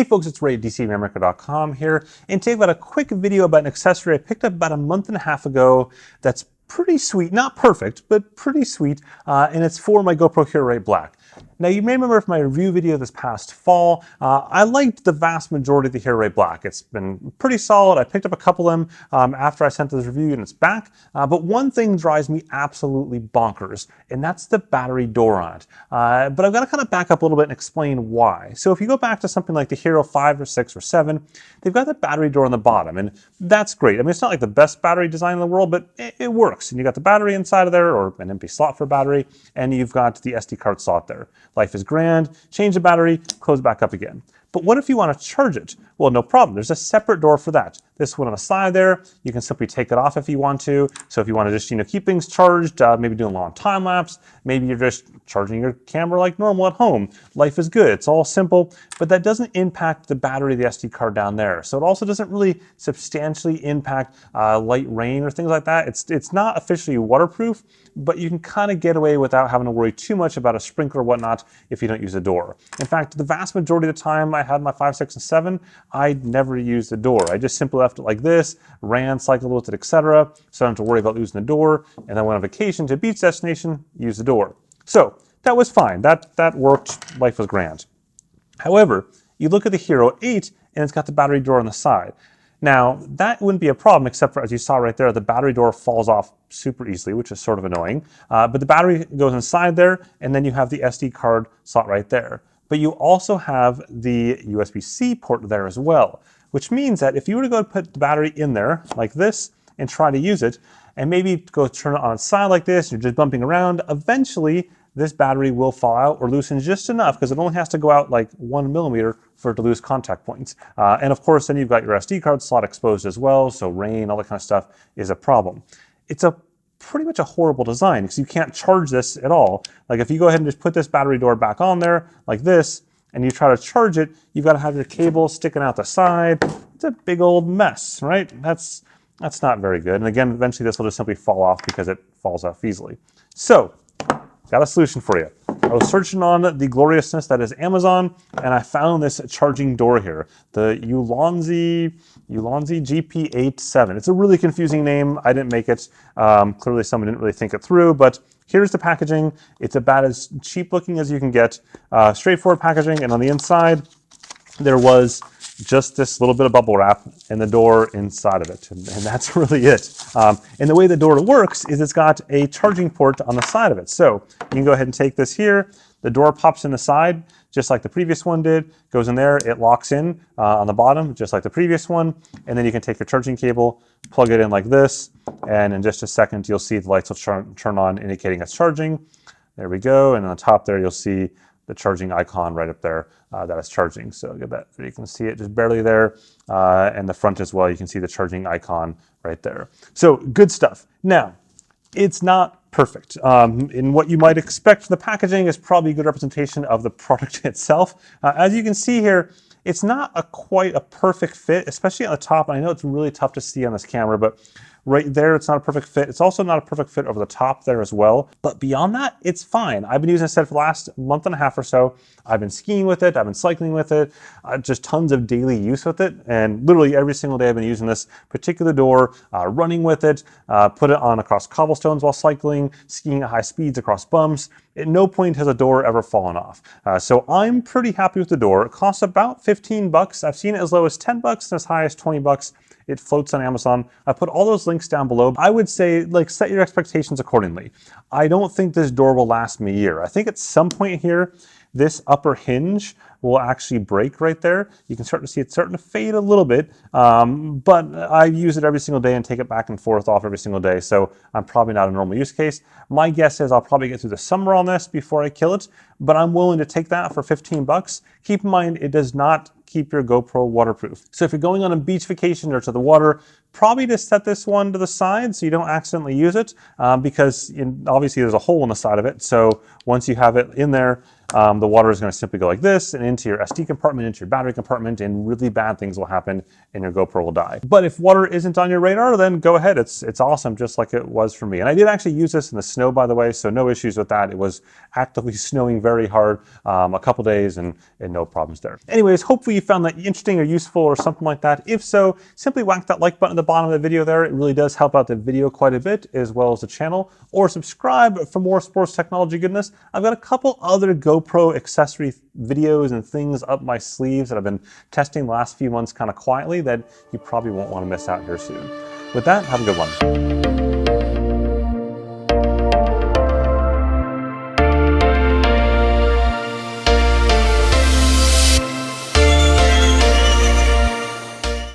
Hey folks, it's Ray at DCRainmaker.com here, and today I've got a quick video about an accessory I picked up about a month and a half ago that's pretty sweet, not perfect, but pretty sweet, and it's for my GoPro Hero 8 Black. Now you may remember from my review video this past fall, I liked the vast majority of the Hero 8 Black. It's been pretty solid. I picked up a couple of them after I sent this review and it's back, but one thing drives me absolutely bonkers, and that's the battery door on it. But I've got to kind of back up a little bit and explain why. So if you go back to something like the Hero 5 or 6 or 7, they've got the battery door on the bottom, and that's great. I mean, it's not like the best battery design in the world, but it works. And you got the battery inside of there, or an empty slot for battery, and you've got the SD card slot there. Life is grand. Change the battery, close back up again. But what if you want to charge it? Well, no problem. There's a separate door for that. This one on the side there, you can simply take it off if you want to. So if you want to just, keep things charged, maybe doing a long time lapse, maybe you're just charging your camera like normal at home. Life is good. It's all simple, but that doesn't impact the battery of the SD card down there. So it also doesn't really substantially impact light rain or things like that. It's not officially waterproof, but you can kind of get away without having to worry too much about a sprinkler or whatnot if you don't use the door. In fact, the vast majority of the time I had my 5, 6, and 7, I never used the door. I just simply left it like this, ran, cycled with it, etc. So I don't have to worry about losing the door. And then went on vacation to a beach destination, use the door. So that was fine. That worked. Life was grand. However, you look at the Hero 8 and it's got the battery door on the side. Now, that wouldn't be a problem, except for, as you saw right there, the battery door falls off super easily, which is sort of annoying. But the battery goes inside there, and then you have the SD card slot right there. But you also have the USB-C port there as well, which means that if you were to go put the battery in there like this and try to use it, and maybe go turn it on its side like this, and you're just bumping around, eventually this battery will fall out or loosen just enough, because it only has to go out like 1 millimeter for it to lose contact points. And of course, then you've got your SD card slot exposed as well, so rain, all that kind of stuff is a problem. It's pretty much a horrible design, because you can't charge this at all. Like if you go ahead and just put this battery door back on there like this, and you try to charge it, you've got to have your cable sticking out the side. It's a big old mess, right? That's not very good. And again, eventually this will just simply fall off because it falls off easily. So, got a solution for you. I was searching on the gloriousness that is Amazon, and I found this charging door here, the Ulanzi G8-7. It's a really confusing name. I didn't make it. Clearly someone didn't really think it through, but here's the packaging. It's about as cheap looking as you can get. Straightforward packaging, and on the inside, there was just this little bit of bubble wrap and the door inside of it. And that's really it. And the way the door works is it's got a charging port on the side of it. So you can go ahead and take this here. The door pops in the side, just like the previous one did. Goes in there, it locks in on the bottom, just like the previous one. And then you can take your charging cable, plug it in like this, and in just a second, you'll see the lights will turn on, indicating it's charging. There we go. And on top there, you'll see the charging icon right up there that is charging. So get that, you can see it just barely there. And the front as well, you can see the charging icon right there. So good stuff. Now, it's not perfect. In what you might expect from the packaging is probably a good representation of the product itself. As you can see here, it's not quite a perfect fit, especially on the top. And I know it's really tough to see on this camera, but right there, it's not a perfect fit. It's also not a perfect fit over the top there as well. But beyond that, it's fine. I've been using this set for the last month and a half or so. I've been skiing with it. I've been cycling with it. Just tons of daily use with it. And literally every single day I've been using this particular door, running with it, put it on across cobblestones while cycling, skiing at high speeds across bumps. At no point has a door ever fallen off. So I'm pretty happy with the door. It costs about 15 bucks. I've seen it as low as 10 bucks and as high as 20 bucks. It floats on Amazon. I put all those links down below. I would say, set your expectations accordingly. I don't think this door will last me a year. I think at some point here, this upper hinge will actually break right there. You can start to see it starting to fade a little bit, but I use it every single day and take it back and forth off every single day, so I'm probably not a normal use case. My guess is I'll probably get through the summer on this before I kill it, but I'm willing to take that for 15 bucks. Keep in mind, it does not keep your GoPro waterproof. So if you're going on a beach vacation or to the water, probably just set this one to the side so you don't accidentally use it, because obviously there's a hole in the side of it. So once you have it in there, the water is going to simply go like this and into your SD compartment, into your battery compartment, and really bad things will happen and your GoPro will die. But if water isn't on your radar, then go ahead. It's awesome, just like it was for me. And I did actually use this in the snow, by the way, so no issues with that. It was actively snowing very hard a couple days and no problems there. Anyways, hopefully you found that interesting or useful or something like that. If so, simply whack that like button at the bottom of the video there. It really does help out the video quite a bit, as well as the channel. Or subscribe for more sports technology goodness. I've got a couple other GoPro accessory videos and things up my sleeves that I've been testing the last few months kind of quietly that you probably won't want to miss out here soon. With that, have a good one.